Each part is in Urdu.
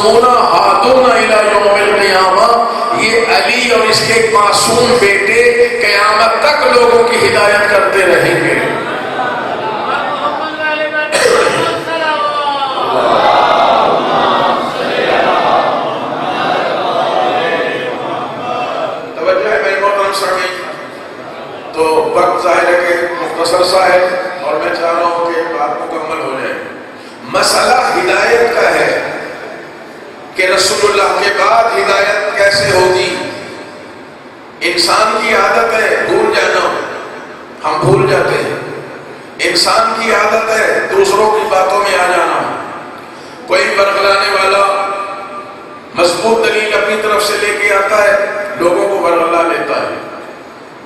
معصومون ہادون الی یوم القیامہ، یہ علی اور اس کے معصوم بیٹے قیامت تک لوگوں کی ہدایت کرتے رہیں گے۔ توجہ ہے میرے محترم سامعین، تو وقت ظاہر ہے کہ مختصر سا ہے اور میں چاہ رہا ہوں کہ بات مکمل ہو جائے۔ مسئلہ ہدایت کا ہے کہ رسول اللہ کے بعد ہدایت کیسے ہوگی۔ انسان کی عادت ہے بھول جانا، ہم بھول جاتے ہیں۔ انسان کی عادت ہے دوسروں کی باتوں میں آ جانا۔ کوئی برگلانے والا مضبوط دلیل اپنی طرف سے لے کے آتا ہے، لوگوں کو برگلا لیتا ہے۔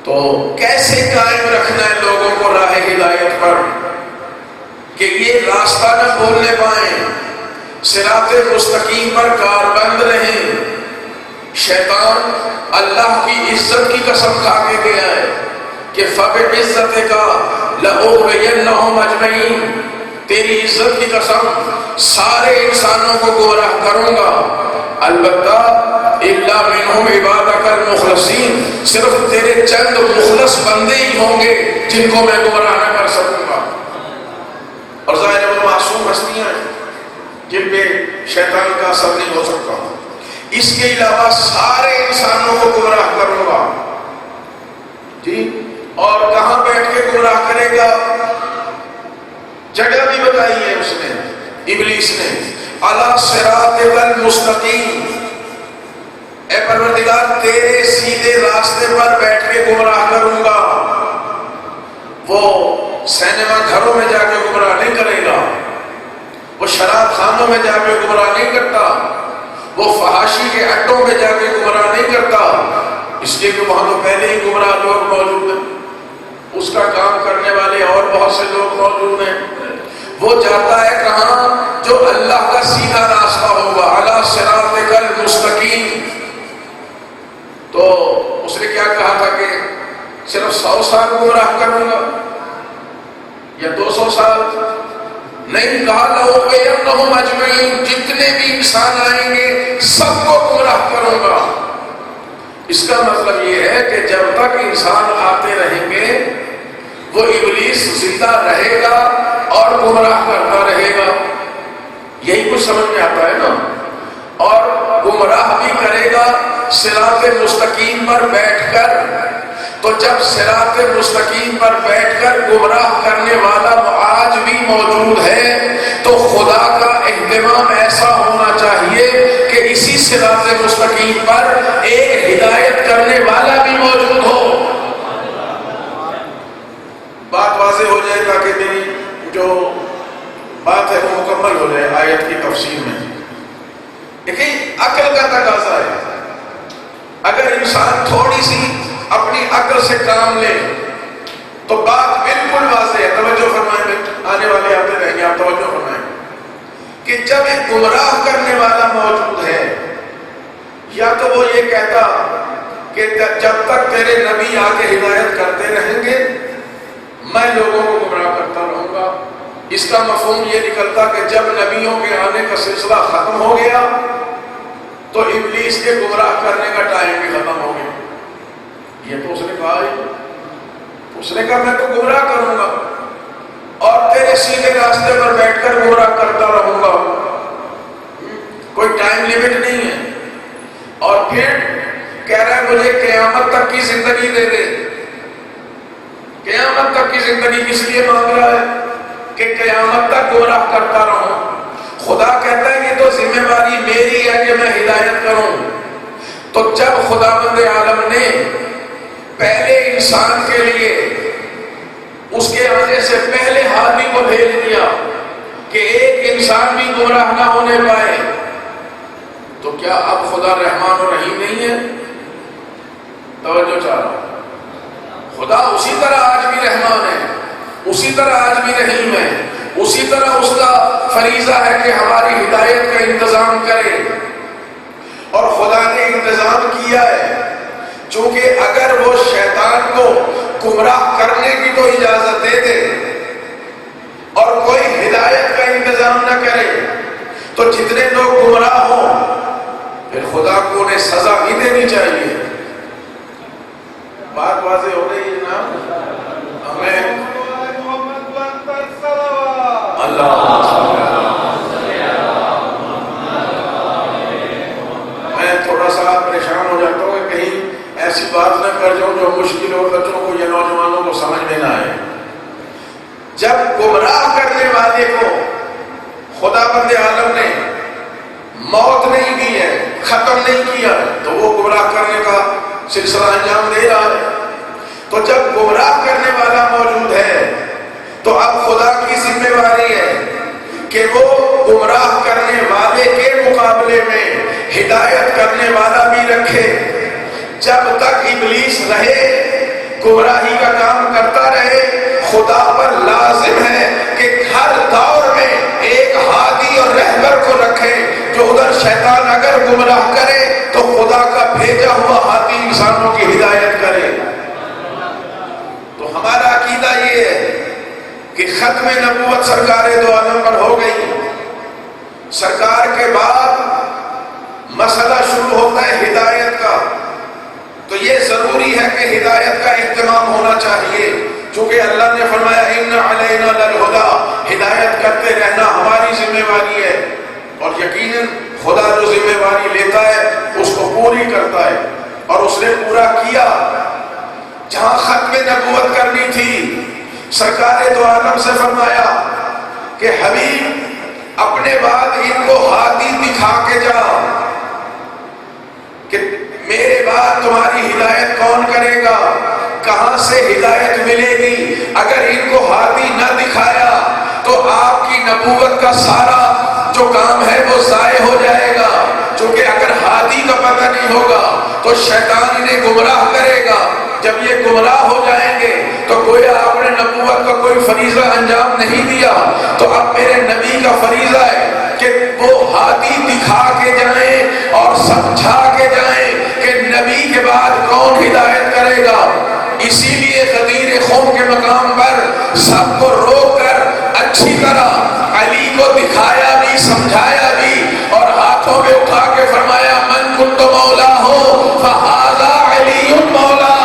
تو کیسے قائم رکھنا ہے لوگوں کو راہ ہدایت پر کہ یہ راستہ نہ بھولنے پائیں، صراط مستقیم پر کاربند رہیں۔ شیطان اللہ کی عزت کی قسم کھا کے گیا ہے کہ فَبِعِزَّتِكَ لَأُغْوِيَنَّهُمْ أَجْمَعِينَ، تیری عزت کی قسم سارے انسانوں کو گمراہ کروں گا، البتہ اِلَّا مِنْهُمْ عِبَادَكَ الْمُخْلَصِينَ، صرف تیرے چند مخلص بندے ہی ہوں گے جن کو میں گمراہ نہ کر سکوں گا۔ اور ظاہر وہ معصوم ہستیاں ہیں جن پہ شیطان کا اثر نہیں ہو سکتا۔ اس کے علاوہ سارے انسانوں کو گمراہ کروں گا جی۔ اور کہاں بیٹھ کے گمراہ کرے گا؟ جگہ بھی بتائی ہے اس نے، ابلیس نے، علی صراطک المستقیم، اے پروردگار تیرے سیدھے راستے پر بیٹھ کے گمراہ کروں گا۔ وہ سینما گھروں میں جا کے گمراہ نہیں کرے گا، وہ شراب خانوں میں جا کے گمراہ نہیں کرتا، وہ فحاشی کے اڈوں میں جا کے گمراہ نہیں کرتا، اس لیے کہ وہاں تو پہلے ہی گمراہ لوگ موجود ہیں، اس کا کام کرنے والے اور بہت سے لوگ موجود ہیں۔ وہ جاتا ہے کہاں؟ جو اللہ کا سیدھا راستہ ہوگا، علی صراطک المستقیم۔ تو اس نے کیا کہا تھا کہ صرف 100 سال گمراہ کروں گا یا 200 سال؟ نہیں کہا لَأُغْوِيَنَّهُمْ أَجْمَعِينَ، جتنے بھی انسان آئیں گے سب کو گمراہ کروں گا۔ اس کا مطلب یہ ہے کہ جب تک انسان آتے رہیں گے وہ ابلیس زندہ رہے گا اور گمراہ کرتا رہے گا۔ یہی کچھ سمجھ میں آتا ہے نا؟ اور گمراہ بھی کرے گا صراط مستقیم پر بیٹھ کر۔ تو جب صراط مستقیم پر بیٹھ کر گمراہ کرنے والا آج بھی موجود ہے تو خدا کا اہتمام ایسا ہونا چاہیے کہ اسی صراط مستقیم پر ایک ہدایت کرنے والا بھی موجود ہو۔ بات واضح ہو جائے تاکہ میری جو بات ہے وہ مکمل ہو جائے آیت کی تفسیر میں۔ دیکھیں عقل کا تقاضا ہے، اگر انسان تھوڑی سی اپنی عقل سے کام لے تو بات بالکل واضح ہے۔ توجہ فرمائیں، آنے والے آتے رہیں گے، آپ توجہ فرمائیں کہ جب ایک گمراہ کرنے والا موجود ہے، یا تو وہ یہ کہتا کہ جب تک تیرے نبی آ کے ہدایت کرتے رہیں گے میں لوگوں کو گمراہ کرتا رہوں گا۔ اس کا مفہوم یہ نکلتا کہ جب نبیوں کے آنے کا سلسلہ ختم ہو گیا تو ابلیس کے گمراہ کرنے کا ٹائم بھی ختم ہو گیا۔ یہ تو اس نے کہا ہی، اس نے کہا میں تو گمراہ کروں گا اور تیرے سیدھے راستے پر بیٹھ کر گمراہ کرتا رہوں گا، کوئی ٹائم لیمٹ نہیں ہے۔ اور پھر کہہ رہا ہے مجھے قیامت تک کی زندگی دے دے۔ قیامت تک کی زندگی کس لیے مانگ رہا ہے؟ کہ قیامت تک گمراہ کرتا رہوں۔ خدا کہتا ہے یہ تو ذمہ داری میری ہے کہ میں ہدایت کروں۔ تو جب خداوند عالم نے پہلے انسان کے لیے اس کے آنے سے پہلے حامی کو بھیج دیا کہ ایک انسان بھی گمراہ نہ ہونے پائے، تو کیا اب خدا رحمان و رحیم نہیں ہے؟ توجہ چاہ رہا ہوں، خدا اسی طرح آج بھی رحمان ہے، اسی طرح آج بھی رحیم ہے، اسی طرح اس کا فریضہ ہے کہ ہماری ہدایت کا انتظام کرے، اور خدا نے انتظام کیا ہے۔ چونکہ اگر وہ شیطان کو گمراہ کرنے کی تو اجازت دے دے اور کوئی ہدایت کا انتظام نہ کرے تو جتنے لوگ گمراہ ہوں سزا بھی دینی چاہیے۔ بات واضح ہو رہی ہے جناب؟ ہمیں اللہ میں تھوڑا سا پریشان ہو جاتا ہوں کہ کہیں ایسی بات نہ کر جاؤں جو مشکل ہو بچوں کو یا نوجوانوں کو سمجھ میں نہ آئے۔ جب گمراہ کرنے والے کو خدا بند عالم نے موت نہیں دی ہے، ختم نہیں کیا، تو وہ گمراہ کرنے کا سلسلہ انجام دے رہا ہے۔ تو جب گمراہ کرنے والا موجود ہے تو اب خدا کی ذمہ داری ہے کہ وہ گمراہ کرنے والے کے مقابلے میں ہدایت کرنے والا بھی رکھے۔ جب تک ابلیس رہے، گمراہی کا کام کرتا رہے، خدا پر لازم ہے کہ ہر دور میں ایک ہادی اور رہبر کو رکھے، جو ادھر شیطان اگر گمراہ کرے تو خدا کا بھیجا ہوا ہادی انسانوں کی ہدایت کرے۔ تو ہمارا عقیدہ یہ ہے کہ ختم نبوت سرکار دو عالم پر ہو گئی، سرکار کے بعد مسئلہ شروع ہوتا ہے ہدایت کا۔ تو یہ ضروری ہے کہ ہدایت کا اہتمام ہونا چاہیے، چونکہ اللہ نے فرمایا ان علینا للہدی، ہدایت کرتے رہنا ہماری ذمہ داری ہے، اور یقیناً خدا جو ذمہ داری لیتا ہے اس کو پوری کرتا ہے، اور اس نے پورا کیا۔ جہاں ختم نبوت کرنی تھی، سرکار دو عالم سے فرمایا کہ حبیب اپنے بعد ان کو ہادی دکھا کے جا، کہ میرے بعد تمہاری ہدایت کون کرے گا، کہاں سے ہدایت ملے گی؟ اگر ان کو ہادی نہ دکھایا تو آپ کی نبوت کا سارا جو کام ہے وہ ضائع ہو جائے گا، چونکہ اگر ہادی کا پتہ نہیں ہوگا تو شیطان انہیں گمراہ کرے گا۔ جب یہ گمراہ ہو جائیں گے تو گویا آپ نے نبوت کا کوئی فریضہ انجام نہیں دیا۔ تو اب میرے نبی کا فریضہ ہے کہ وہ ہادی دکھا کے جائیں اور سمجھا کے جائیں کہ نبی کے بعد کون ہدایت کرے گا۔ اسی لیے غدیر خم کے مقام پر سب کو روک کر اچھی طرح علی کو دکھایا بھی، سمجھایا بھی، اور ہاتھوں میں اٹھا کے فرمایا من کنت مولا ہو فہذا علی مولا۔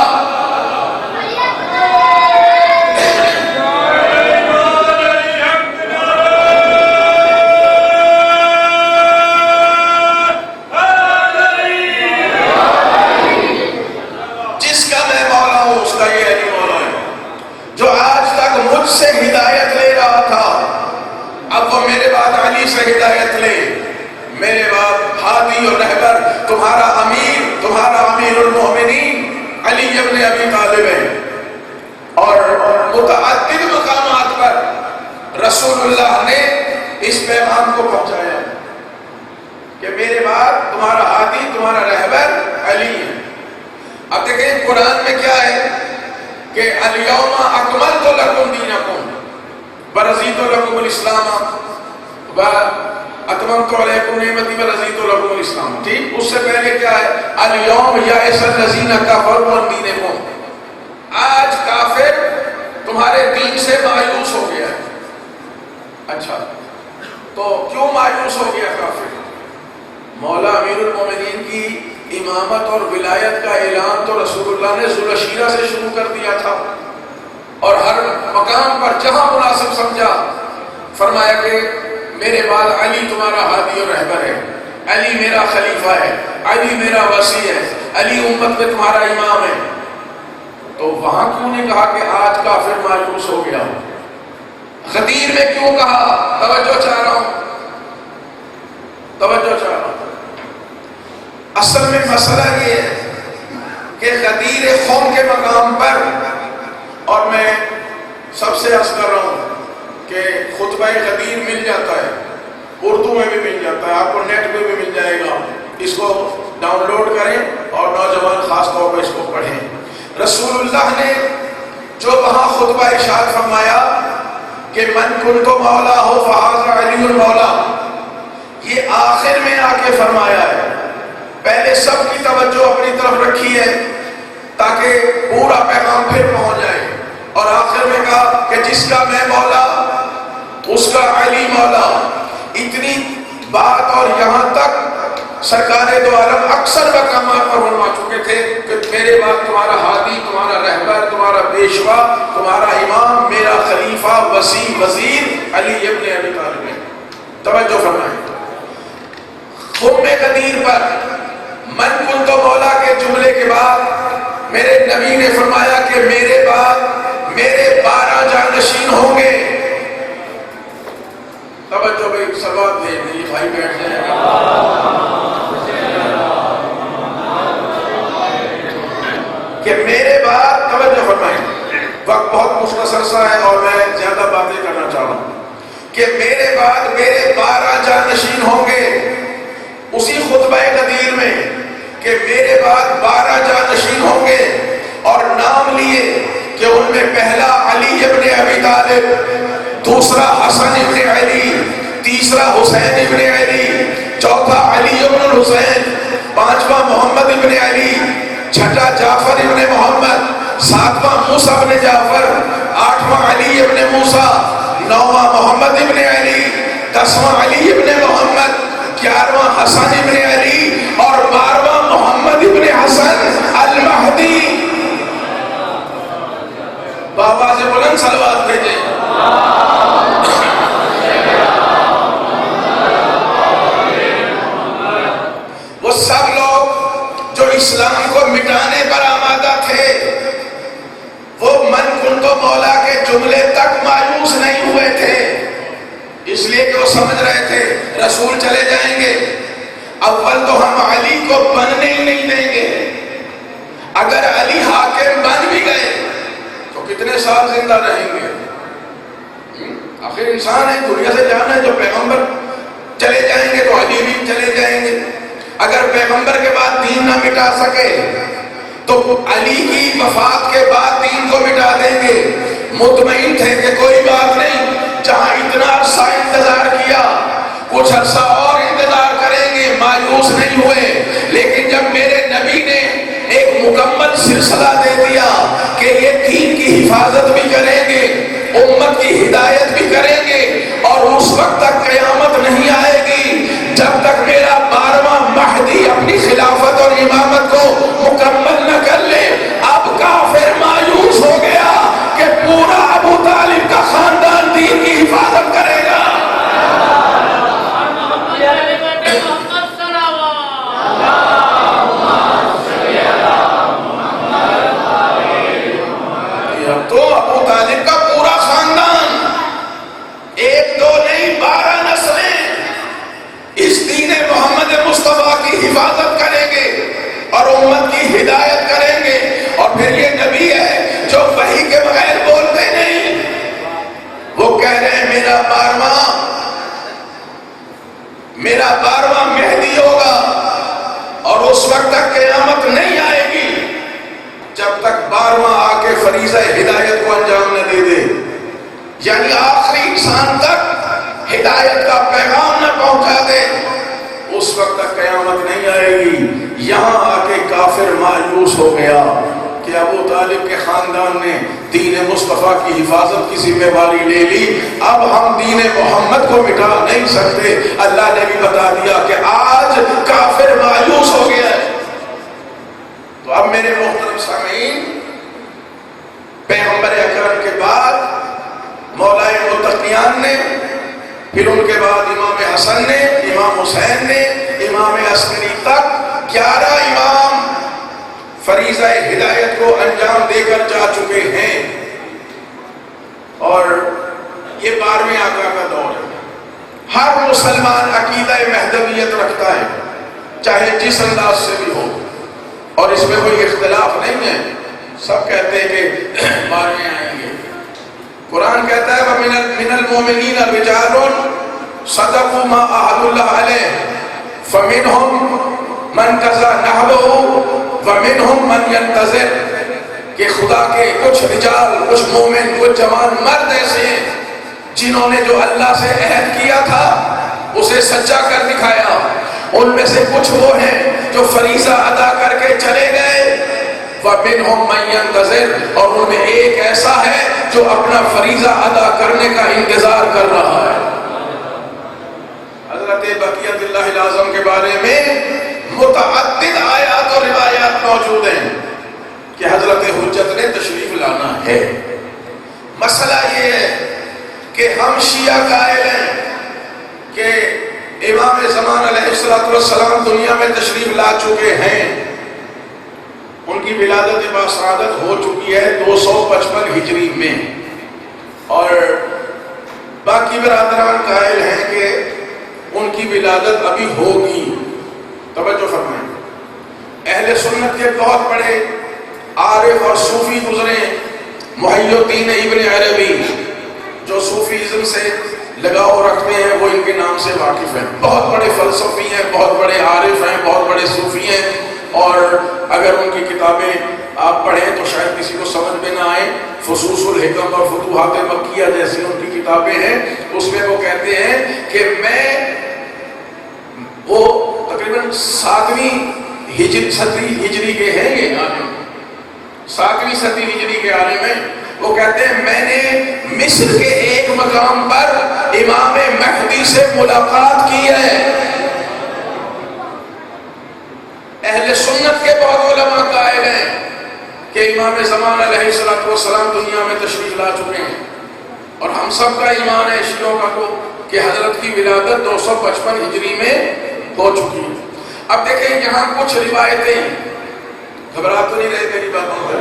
سے ہدایت لے رہا تھا، اب وہ میرے بعد علی سے ہدایت لے، میرے بعد ہادی اور رہبر تمہارا امیر المومنین علی ابن ابی طالب ہے۔ اور متعدد مقامات پر رسول اللہ نے اس پیغام کو پہنچایا کہ میرے بعد تمہارا ہادی، تمہارا رہبر علی ہے۔ اب دیکھیں قرآن میں کیا ہے کہ الیوم اکملت لکم دینکم ورضیت لکم الاسلام واتممت علیکم نعمتی ورضیت لکم الاسلام۔ ٹھیک، اس سے پہلے کیا ہے؟ الیوم یئس الذین کفروا من دینکم، آج کافر تمہارے دین سے مایوس ہو گیا ہے۔ اچھا، تو کیوں مایوس ہو گیا کافر؟ مولا امیر المومنین کی امامت اور ولایت کا اعلان تو رسول اللہ نے ذوالشیرہ سے شروع کر دیا تھا، اور ہر مقام پر جہاں مناسب سمجھا فرمایا کہ میرے بعد علی تمہارا ہادی اور رہبر ہے، علی میرا خلیفہ ہے، علی میرا وصی ہے، علی امت میں تمہارا امام ہے۔ تو وہاں کیوں نہیں کہا کہ آج کافر مایوس ہو گیا؟ غدیر میں کیوں کہا؟ توجہ چاہ رہا ہوں، توجہ چاہ رہا ہوں۔ اصل میں مسئلہ یہ ہے کہ غدیر قوم کے مقام پر، اور میں سب سے عرض کر رہا ہوں کہ خطبہ غدیر مل جاتا ہے، اردو میں بھی مل جاتا ہے، آپ کو نیٹ پہ بھی مل جائے گا، اس کو ڈاؤن لوڈ کریں اور نوجوان خاص طور پر اس کو پڑھیں۔ رسول اللہ نے جو وہاں خطبہ ارشاد فرمایا کہ من کنت مولا ہو فہذا علی المولا، یہ آخر میں آ کے فرمایا ہے۔ پہلے سب کی توجہ اپنی طرف رکھی ہے تاکہ پورا پیغام پھر پہنچ جائے، اور آخر میں کہا کہ جس کا میں مولا اس کا علی مولا۔ اتنی بات، اور یہاں تک سرکار دو عالم اکثر مقامات پر فرما چکے تھے کہ میرے بعد تمہارا ہادی، تمہارا رہبر، تمہارا پیشوا، تمہارا امام، میرا خلیفہ، وصی، وزیر علی ابن ابی طالب ہے۔ توجہ فرمائیں، خم قدیر پر من کنت مولا کے جملے کے بعد میرے نبی نے فرمایا کہ میرے بعد میرے 12 جانشین ہوں گے۔ توجہ بھائی، سلوات دیں، یہ بھائی بیٹھ جائیں گے۔ کہ میرے بعد، توجہ فرمائیں، وقت بہت مختصر سا ہے اور میں زیادہ باتیں کرنا چاہ رہا ہوں، کہ میرے بعد میرے 12 جانشین ہوں گے۔ اسی خطبہ قدیر میں کہ میرے بعد 12 جانشین ہوں گے اور نام لیے کہ ان میں پہلا علی ابن ابی طالب، دوسرا حسن ابن علی، تیسرا حسین ابن علی، چوتھا علی ابن الحسین، پانچواں محمد ابن علی، چھٹا جعفر ابن محمد، ساتواں موسیٰ ابن جعفر، آٹھواں علی ابن موسیٰ، نوواں محمد ابن علی، 10واں علی ابن محمد، 11واں حسن ابن علی اور 12واں محمد ابن حسن المہدی۔ بابا سے بلند صلوات بھیجیں۔ وہ سب لوگ جو اسلام کو مٹانے پر آمادہ تھے، وہ من کنتو مولا کے جملے تک مایوس نہیں ہوئے تھے، اس لیے کہ وہ سمجھ رہے تھے رسول چلے جائیں گے، اول تو ہم علی کو بننے ہی نہیں دیں گے، اگر علی حاکم بن بھی گئے تو کتنے سال زندہ رہیں گے؟ آخر انسان ہے، دنیا سے جانا ہے، جو پیغمبر چلے جائیں گے تو علی بھی چلے جائیں گے۔ اگر پیغمبر کے بعد دین نہ مٹا سکے تو علی کی وفات کے بعد دین کو مٹا دیں گے۔ مطمئن تھے کہ کوئی بات نہیں، جہاں اتنا عرصہ انتظار کیا کچھ عرصہ اور انتظار کریں گے، مایوس نہیں ہوئے۔ لیکن جب میرے نبی نے ایک مکمل سلسلہ دے دیا کہ یہ دین کی حفاظت بھی کریں گے، امت کی ہدایت بھی کریں گے، اور اس وقت تک قیامت نہیں آئے گی جب تک میرا 12واں مہدی اپنی خلافت اور امامت کو مکمل نہ کر لے، اب کافر مایوس ہو گیا کہ پورا ابو طالب کا خاندان دین کی حفاظت کرے گا۔ تو ابو طالب کا پورا خاندان، ایک دو نہیں 12 نسلیں اس دین محمد مصطفیٰ کی حفاظت کریں گے اور امت کی ہدایت کریں گے۔ اور پھر یہ نبی ہے جو وحی کے بغیر بولتے نہیں، وہ کہہ رہے ہیں میرا 12واں مہدی ہوگا، اور اس وقت تک قیامت نہیں آئے گی جب تک 12واں آ کے فریضہ ہدایت کو انجام نہ دے دے، یعنی آخری انسان تک ہدایت کا پیغام نہ پہنچا دے، اس وقت تک قیامت نہیں آئے گی۔ یہاں آ کے کافر مایوس ہو گیا کہ ابو طالب کے خاندان نے دین مصطفیٰ کی حفاظت کی ذمہ داری لے لی، اب ہم دین محمد کو مٹا نہیں سکتے۔ اللہ نے بھی بتا دیا کہ آج کافر مایوس ہو گیا ہے۔ تو اب میرے محترم سامعین، پیغمبر اکرم کے بعد مولائے متقیان نے، پھر ان کے بعد امام حسن نے، امام حسین نے، امام عسکری تک 11 امام فریضہ ہدایت کو انجام دے کر جا چکے ہیں، اور یہ 12ویں آقا کا دور ہے۔ ہر مسلمان عقیدہ مہدویت رکھتا ہے، چاہے جس انداز سے بھی ہو، اور اس میں کوئی اختلاف نہیں ہے، سب کہتے ہیں کہ 12ویں آئیں گے۔ قرآن کہتا ہے وَمِنَ الْمُؤْمِنِينَ رِجَالٌ صَدَقُوا مَا عَاهَدُوا اللَّهَ عَلَيْهِ فَمِنْهُمْ مَنْ قَضَىٰ نَحْبَهُ وَمِنْهُمْ مَنْ يَنْتَظِرُ، کہ خدا کے کچھ رجال، کچھ مومن، کچھ جوان مرد ایسے ہیں جنہوں نے جو اللہ سے عہد کیا تھا اسے سچا کر دکھایا، ان میں سے کچھ وہ ہیں جو فریضہ ادا کر کے چلے گئے، وَمِنْهُمْ مَنْ يَنْتَظِرُ، اور ان میں ایک ایسا ہے جو اپنا فریضہ ادا کرنے کا انتظار کر رہا ہے۔ حضرت بقیت اللہ العظم کے بارے میں موجود ہیں کہ حضرت حجت نے تشریف لانا ہے. مسئلہ یہ ہے کہ ہم شیعہ قائل ہیں کہ امام زمان علیہ السلام دنیا میں تشریف لا چکے ہیں. ان کی ولادت باسعادت ہو چکی ہے 255 ہجری میں، اور باقی برادران قائل ہیں کہ ان کی ولادت ابھی ہوگی. توجہ فرمائیں. اہل سنت کے بہت بڑے عارف اور صوفی گزرے، محی الدین ابن عربی جو صوفیزم سے لگاؤ رکھتے ہیں وہ ان کے نام سے واقف ہیں. بہت بڑے فلسفی ہیں، بہت بڑے عارف ہیں، بہت بڑے صوفی ہیں، اور اگر ان کی کتابیں آپ پڑھیں تو شاید کسی کو سمجھ میں نہ آئے. فصوص الحکم اور فتوحات مکیہ جیسی ان کی کتابیں ہیں، اس میں وہ کہتے ہیں کہ وہ تقریباً 7ویں صدی ہجری کے ہیں، یہ عالم 7ویں صدی ہجری کے عالم ہیں. وہ کہتے ہیں میں نے مصر کے ایک مقام پر امام مہدی سے ملاقات کی ہے. اہل سنت کے بہت علماء قائل ہیں کہ امام زمان علیہ السلام دنیا میں تشریف لا چکے ہیں، اور ہم سب کا ایمان ہے شیعوں کا تو کہ حضرت کی ولادت 255 ہجری میں ہو چکی ہے. اب دیکھیں یہاں کچھ روایتیں، گھبرا تو نہیں رہے میری باتوں پر،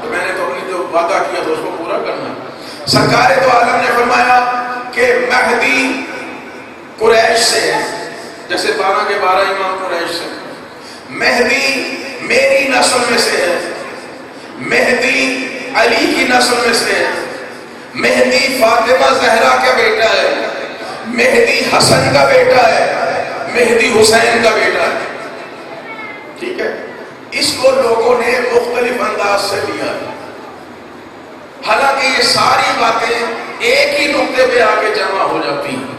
تو میں نے تو اپنی جو وعدہ کیا تھا اس کو پورا کرنا. سرکار دو عالم نے فرمایا کہ مہدی قریش سے ہے، جیسے 12 کے 12 امام قریش سے. مہدی میری نسل میں سے ہے، مہدی علی کی نسل میں سے ہے، مہدی فاطمہ زہرا کا بیٹا ہے، مہدی حسن کا بیٹا ہے، مہدی حسین کا بیٹا ہے. ٹھیک ہے. اس کو لوگوں نے مختلف انداز سے لیا ہے، حالانکہ یہ ساری باتیں ایک ہی نقطے پہ آگے جمع ہو جاتی ہیں.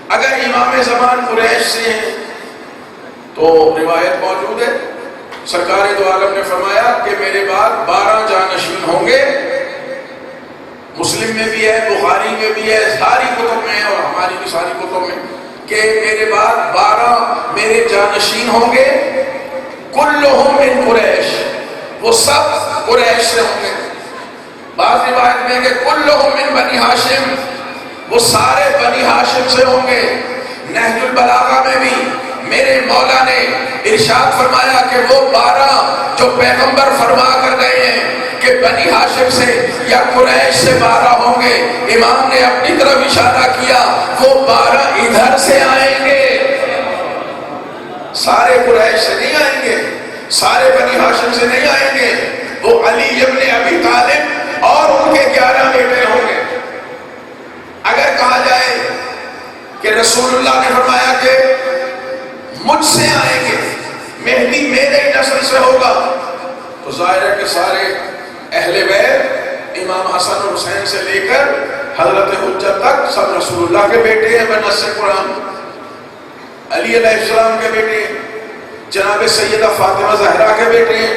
اگر امام زمان قریش سے ہیں تو روایت موجود ہے، سرکار دو عالم نے فرمایا کہ میرے بعد 12 جانشین ہوں گے. مسلم میں بھی ہے، بخاری میں بھی ہے، ساری کتب میں اور ہماری بھی ساری کتب میں، کہ میرے بعد 12 میرے جانشین ہوں گے. کلہم من قریش، وہ سب قریش سے ہوں گے. بعض روایت میں کہ کلہم من بنی ہاشم، وہ سارے بنی ہاشم سے ہوں گے. نہج البلاغہ میں بھی میرے مولا نے ارشاد فرمایا کہ وہ 12 جو پیغمبر فرما کر گئے ہیں کہ بنی ہاشم سے یا قریش سے 12 ہوں گے. امام نے اپنی طرف اشارہ کیا، وہ 12 ادھر سے آئیں گے، سارے قریش سے نہیں آئیں گے، سارے بنی ہاشم سے نہیں آئیں گے. وہ علی ابن ابی طالب اور ان کے 11 بیٹے ہوں گے. اگر کہا جائے کہ رسول اللہ نے فرمایا کہ مجھ سے آئیں گے، مہدی میرے نسل سے ہوگا، تو ظاہر ہے کہ سارے اہل بیت امام حسن اور حسین سے لے کر حضرت حجت تک سب رسول اللہ کے بیٹے ہیں بنص قرآن. علی علیہ السلام کے بیٹے، جناب سیدہ فاطمہ زہرا کے بیٹے ہیں.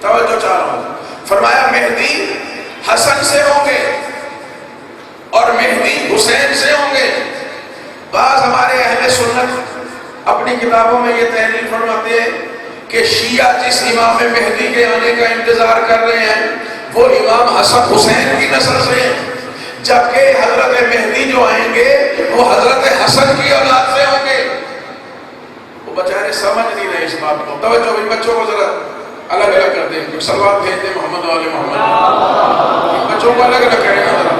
توجہ چاہ رہا ہوں. فرمایا مہدی حسن سے ہوں گے اور مہدی حسین سے ہوں گے. بعض ہمارے اہل سنت اپنی کتابوں میں یہ تحلیل فرماتے ہیں کہ شیعہ جس امام مہدی کے آنے کا انتظار کر رہے ہیں وہ امام حسن حسین کی نسل سے ہیں، جبکہ حضرت مہدی جو آئیں گے وہ حضرت حسن کی اولاد سے ہوں گے. وہ بیچارے سمجھ نہیں رہے اس بات کو. توجہ بھی بچوں کو ذرا الگ الگ کر دیں، صلوات بھیج دیں محمد والے محمد. بچوں کو الگ الگ کریں نا ذرا.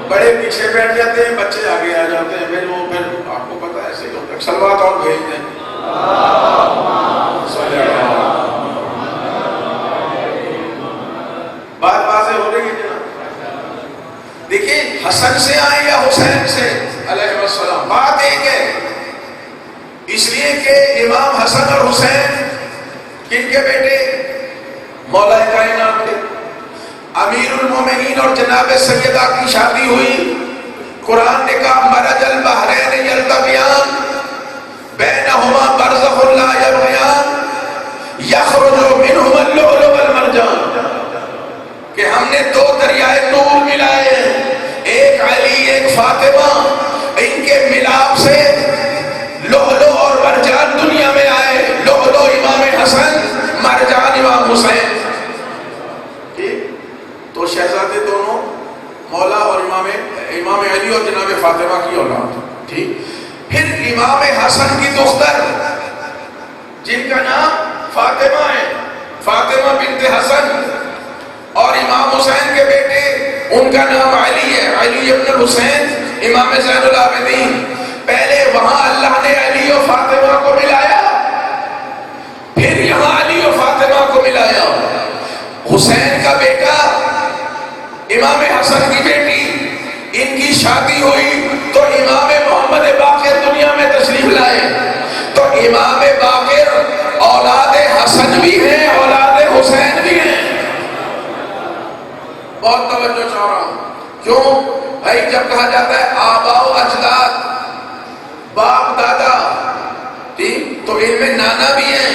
بڑے پیچھے بیٹھ جاتے ہیں، بچے آگے آ جاتے ہیں، پھر آپ کو پتا ہے ایسے ہی ہوتا ہے. صلوات اور بھیج دیں. بات واضح ہو رہی ہے جناب. دیکھیں حسن سے آئے یا حسین سے علیہ السلام، بات ایک ہے. اس لیے کہ امام حسن اور حسین کن کے بیٹے؟ مولا کائنات کے. امیر المومنین اور جناب سیدہ کی شادی ہوئی. قرآن نے کہا مرج البحرین یلتقیان بینہما برزخ لا یبغیان یخرج منہما اللؤلؤ والمرجان، کہ ہم نے 2 دریائے نور ملائے ہیں، ایک علی ایک فاطمہ. ان کے ملاپ سے لؤلؤ اور مرجان دنیا میں آئے. لؤلؤ جان امام حسین. ٹھیک. تو شہزادے دونوں مولا اور امام علی اور جناب فاطمہ کی اولاد. ٹھیک. پھر امام حسن کی دختر جن کا نام فاطمہ ہے، فاطمہ بنت حسن، اور امام حسین کے بیٹے ان کا نام علی ہے، علی ابن حسین امام زین العابدین. پہلے وہاں اللہ نے علی و فاطمہ کو ملایا، پھر یہاں علی و فاطمہ کو ملایا. حسین کا بیٹا امام حسن کی بیٹی، ان کی شادی ہوئی تو امام محمد باقر دنیا میں تشریف لائے. تو امام باقر اولاد حسن بھی ہیں، اولاد حسین بھی ہیں. بہت توجہ چاہ رہا ہوں. کیوں بھائی؟ جب کہا جاتا ہے آبا و اجداد، باپ دادا، ٹھیک، تو ان میں نانا بھی ہیں.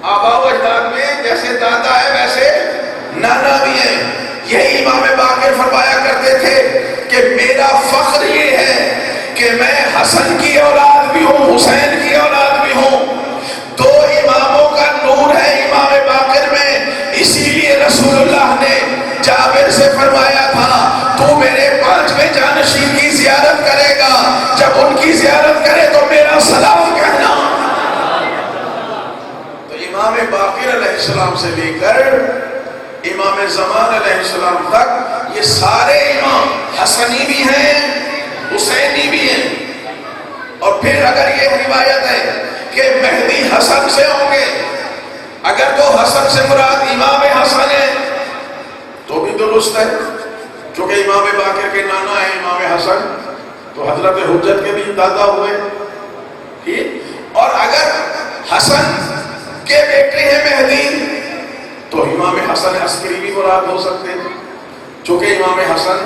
آبا و اجداد میں جیسے دادا ہے ویسے نانا بھی ہیں. یہی امام باقر فرمایا کرتے تھے کہ میرا فخر یہ ہے کہ میں حسن کی اولاد بھی ہوں، حسین کی اولاد بھی ہوں. دو اماموں کا نور ہے امام باقر میں. اسی لیے رسول اللہ نے جابر سے فرمایا تھا تو میرے 5ویں جانشین کی زیارت کرے گا، جب ان کی زیارت کرے تو میرا سلام کہنا. تو امام باقر علیہ السلام سے لے کر امام زمان علیہ السلام تک یہ سارے امام حسنی بھی ہیں، حسینی بھی ہیں. اور پھر اگر یہ روایت ہے کہ مہدی حسن سے ہوں گے، اگر تو حسن سے مراد امام حسن ہے تو بھی درست ہے، چونکہ امام باقر کے نانا ہے امام حسن، تو حضرت حجت کے بھی دادا ہوئے. ٹھیک. اور اگر حسن کے بیٹے ہیں مہدی تو امام حسن عسکری بھی مراد ہو سکتے ہیں، چونکہ امام حسن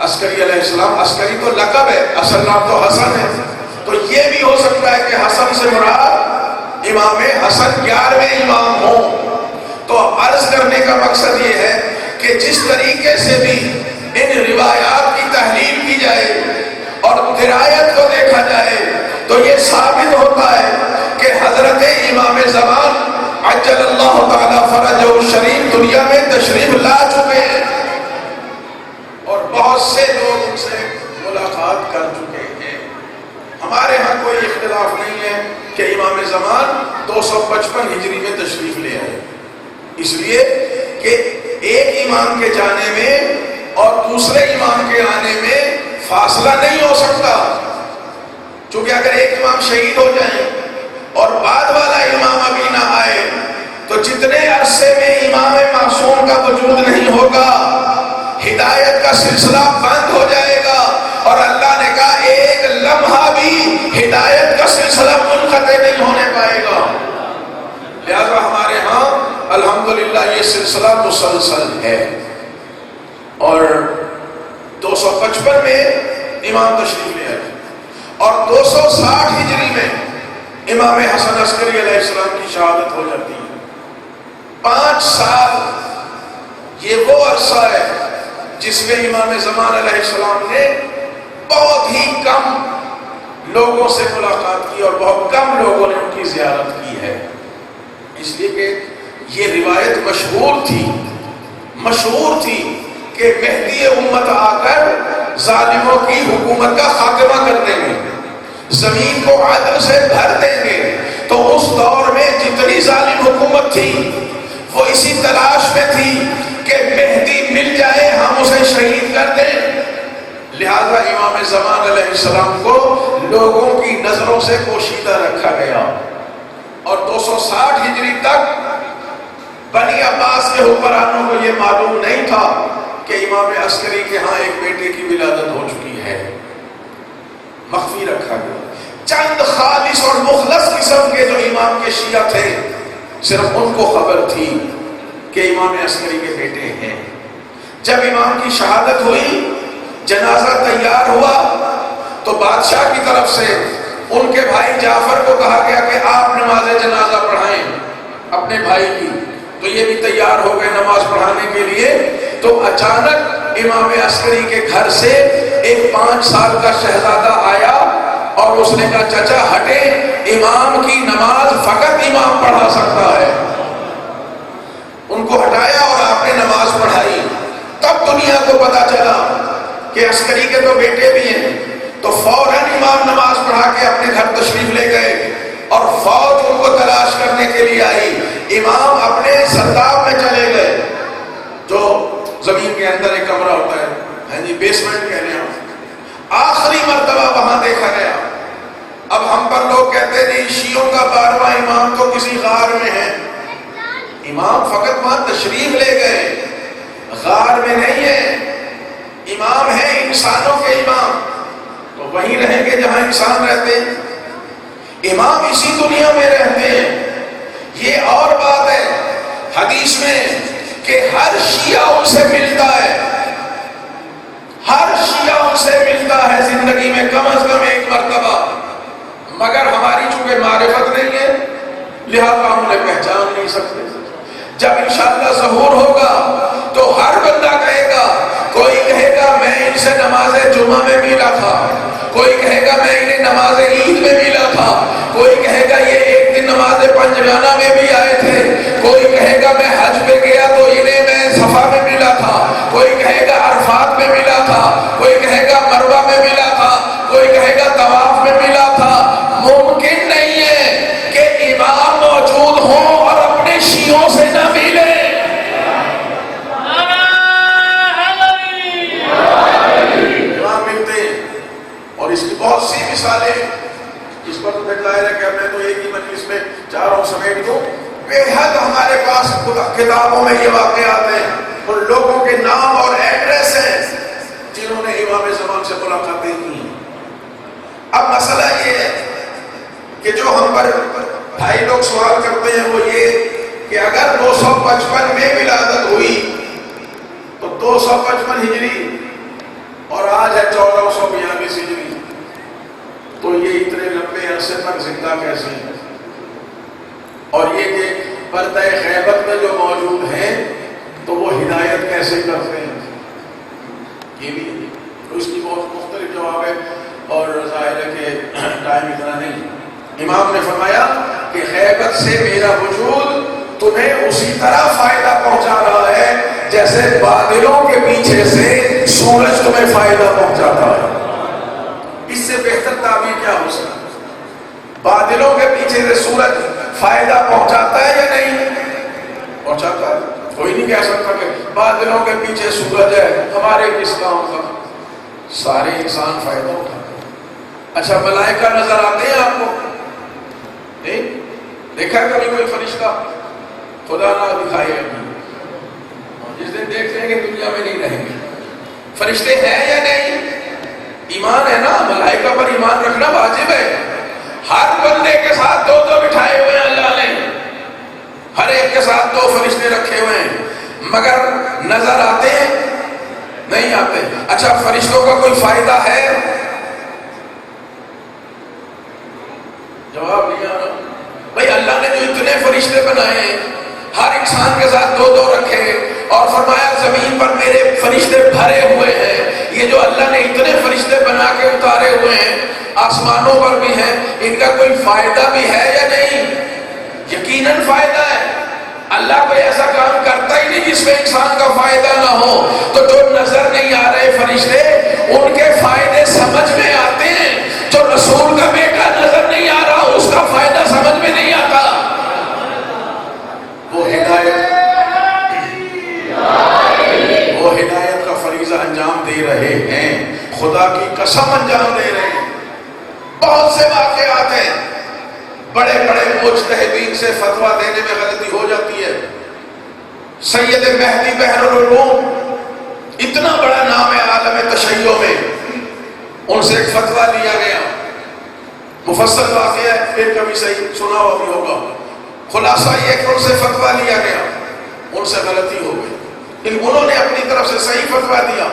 عسکری علیہ السلام، عسکری تو لقب ہے، اصل نام تو حسن ہے. تو یہ بھی ہو سکتا ہے کہ حسن سے مراد امام حسن 11ویں امام ہوں. تو عرض کرنے کا مقصد یہ ہے کہ جس طریقے سے بھی ان روایات کی تحلیل کی جائے اور درایت کو دیکھا جائے تو یہ ثابت ہوتا ہے کہ حضرت امام زمان عجل اللہ تعالی فرجہ الشریف دنیا میں تشریف لا چکے ہیں اور بہت سے لوگ ان سے ملاقات کر چکے ہیں. ہمارے ہاں کوئی اختلاف نہیں ہے کہ امام زمان 255 ہجری میں تشریف لے آئے، اس لیے کہ ایک امام کے جانے میں اور دوسرے امام کے آنے میں فاصلہ نہیں ہو سکتا. چونکہ اگر ایک امام شہید ہو جائیں اور بعد والا امام ابھی نہ آئے تو جتنے عرصے میں امام معصوم کا وجود نہیں ہوگا ہدایت کا سلسلہ بند ہو جائے گا. اور اللہ نے کہا ایک لمحہ بھی ہدایت کا سلسلہ منقطع نہیں ہونے پائے گا. لہذا ہمارے ہاں الحمدللہ یہ سلسلہ مسلسل ہے. اور 255 میں امام تشریف لے آئے اور 260 ہجری میں امام حسن عسکری علیہ السلام کی شہادت ہو جاتی ہے. 5 سال یہ وہ عرصہ ہے جس میں امام زمان علیہ السلام نے بہت ہی کم لوگوں سے ملاقات کی اور بہت کم لوگوں نے ان کی زیارت کی ہے. اس لیے کہ یہ روایت مشہور تھی کہ مہدی امت آ کر ظالموں کی حکومت کا خاتمہ کر دیں گے، زمین کو عدل سے بھر دیں گے. تو اس دور میں جتنی ظالم حکومت تھی وہ اسی تلاش میں تھی کہ مہدی مل جائے ہم اسے شہید کر دیں. لہذا امام زمان علیہ السلام کو لوگوں کی نظروں سے پوشیدہ رکھا گیا اور 260 ہجری تک بنی عباس کے حکمرانوں کو یہ معلوم نہیں تھا کہ امام عسکری کے ہاں ایک بیٹے کی ولادت ہو چکی ہے. مخفی رکھا گیا. چند خالص اور مخلص قسم کے جو امام کے شیعہ تھے صرف ان کو خبر تھی کہ امام عسکری کے بیٹے ہیں. جب امام کی شہادت ہوئی، جنازہ تیار ہوا تو بادشاہ کی طرف سے ان کے بھائی جعفر کو کہا گیا کہ آپ نماز جنازہ پڑھائیں اپنے بھائی کی. تو یہ بھی تیار ہو گئے نماز پڑھانے کے لیے. تو اچانک امام عسکری کے گھر سے ایک 5 سال کا شہزادہ آیا اور اس نے کہا چچا ہٹے امام کی نماز فقط امام پڑھا سکتا ہے. ان کو ہٹایا اور آپ نے نماز پڑھائی. تب دنیا کو پتا چلا کہ عسکری کے تو بیٹے بھی ہیں. تو فوراً امام نماز پڑھا کے اپنے گھر تشریف لے گئے اور فوج ان کو تلاش کرنے کے لیے آئی. امام اپنے سرداب میں چلے گئے جو زمین کے اندر ایک کمرہ ہوتا ہے, ہاں جی, بیسمنٹ کہنے ہیں. آخری مرتبہ وہاں دیکھا گیا. اب ہم پر لوگ کہتے ہیں شیعوں کا 12واں امام تو کسی غار میں ہے. امام فقط وہاں تشریف لے گئے, غار میں نہیں ہے. امام ہے انسانوں کے امام, تو وہیں رہیں گے جہاں انسان رہتے ہیں. امام اسی دنیا میں رہتے ہیں. یہ اور بات ہے حدیث میں کہ ہر شیعہ ان سے ملتا ہے, ہر شیعہ ان سے ملتا ہے زندگی میں کم از کم ایک مرتبہ. مگر ہماری چونکہ معرفت نہیں ہے لہذا ہم انہیں پہچان نہیں سکتے. جب انشاءاللہ ظہور ہوگا تو ہر بندہ کہے گا, کوئی کہے گا میں ان سے نماز جمعہ میں ملا تھا, کوئی کہے گا میں انہیں نماز عید میں ملا تھا, کوئی کہے گا یہ ایک دن نماز پنجگانہ میں بھی آئے تھے, کوئی کہے گا میں حج پہ گیا تو انہیں میں صفا میں ملا تھا, کوئی کہے گا عرفات میں ملا تھا, کوئی کہے گا مروہ میں ملا تھا, کوئی کہے گا طواف میں ملا تھا. ممکن نہیں ہے کہ امام موجود ہوں اور اپنے شیعوں سے نہ ملے. امام ملتے ہیں اور اس کی بہت سی مثالیں. اس پر تو ظاہر ہے کہ میں تو ایک ہی مجلس میں چاروں سمیٹ دوں. بے حد ہمارے پاس کتابوں میں یہ واقعات ہیں, ان لوگوں کے نام اور ایڈریس ہیں جنہوں نے امام زمان سے ملاقاتیں کی. اب مسئلہ یہ ہے کہ جو ہم پر بھائی لوگ سوال کرتے ہیں وہ یہ کہ اگر 255 میں ولادت ہوئی تو 255 ہجری اور آج ہے 1442 ہجری, تو یہ اتنے لمبے عرصے تک زندہ کیسے ہیں؟ اور یہ کہ پردہ غیبت میں جو موجود ہیں تو وہ ہدایت کیسے کرتے ہیں؟ یہ بھی تو اس کی بہت مختلف جواب ہے اور ظاہر ہے کہ ٹائم اتنا نہیں. امام نے فرمایا کہ غیبت سے میرا وجود تمہیں اسی طرح فائدہ پہنچا رہا ہے جیسے بادلوں کے پیچھے سے سورج تمہیں فائدہ پہنچاتا ہے. اس سے بہتر تعبیر کیا ہو سکتا؟ بادلوں کے پیچھے سے سورج فائدہ پہنچاتا ہے یا نہیں پہنچاتا ہے؟ کوئی نہیں کہہ سکتا کہ بادلوں کے پیچھے سورج ہے, ہمارے کس کام کا, سارے انسان فائدہ اٹھاتے ہیں. اچھا ملائکہ نظر آتے ہیں آپ کو؟ نہیں دیکھا کبھی کوئی فرشتہ؟ خدا نہ دکھائے ابھی, جس دن دیکھ لیں گے دنیا میں نہیں رہیں گے. فرشتے ہیں یا نہیں؟ ایمان ہے نا, ملائکہ پر ایمان رکھنا واجب ہے. ہر بندے کے ساتھ دو بٹھائے ہوئے ہیں اللہ نے, ہر ایک کے ساتھ 2 فرشتے رکھے ہوئے ہیں, مگر نظر آتے ہیں نہیں آتے. اچھا فرشتوں کا کوئی فائدہ ہے؟ جواب نہیں آ رہا. بھائی اللہ نے جو اتنے فرشتے بنائے ہیں, ہر انسان کے ساتھ 2 رکھے اور فرمایا زمین پر میرے فرشتے بھرے ہوئے ہیں. یہ جو اللہ نے اتنے فرشتے بنا کے اتارے ہوئے ہیں, آسمانوں پر بھی ہیں, ان کا کوئی فائدہ بھی ہے یا نہیں؟ یقیناً فائدہ ہے. اللہ کوئی ایسا کام کرتا ہی نہیں جس میں انسان کا فائدہ نہ ہو. تو جو نظر نہیں آ رہے فرشتے, ان کے فائدے سمجھ میں آتے ہیں. جو رسول کا بیٹا نظر نہیں آ رہا, اس کا فائدہ سمجھ میں نہیں آتا. وہ ہدایت کا فریضہ انجام دے رہے ہیں, خدا کی قسم انجام دے رہے ہیں. بہت سے واقعات ہیں, بڑے بڑے مجتہدین سے فتویٰ دینے میں غلطی ہو جاتی ہے. سید مہدی بحر العلوم اتنا بڑا نام ہے عالم تشیع میں, ان سے ایک فتویٰ لیا گیا, مفصل واقعہ ہے, پھر کبھی صحیح سنا ہوا بھی ہوگا. خلاصہ یہ کہ ان سے فتویٰ لیا گیا, ان سے غلطی ہو گئی. انہوں نے اپنی طرف سے صحیح فتویٰ دیا.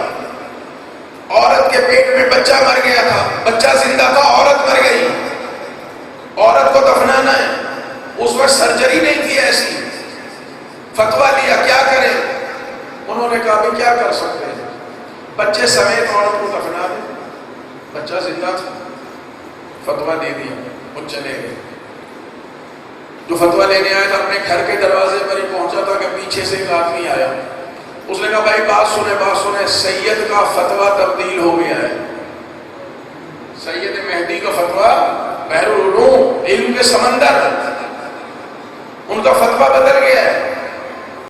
عورت کے پیٹ میں بچہ مر گیا تھا, بچہ زندہ تھا, عورت مر گئی, عورت کو دفنانا ہے. اس وقت سرجری نہیں تھی ایسی. فتویٰ لیا کیا کریں؟ انہوں نے کہا بھی کیا کر سکتے ہیں, بچے سمیت عورت کو دفنا دیں, بچہ زندہ تھا. فتویٰ دے دیا، وہ چلے گئے۔ جو فتویٰ لینے آیا تھا اپنے گھر کے دروازے پر ہی پہنچا تھا کہ پیچھے سے ایک آدمی آیا، اس نے کہا بھائی بات سنیں، سید کا فتویٰ تبدیل ہو گیا ہے۔ سید مہدی کا فتویٰ، بحر العلوم، علم کے سمندر، ان کا فتویٰ بدل گیا ہے۔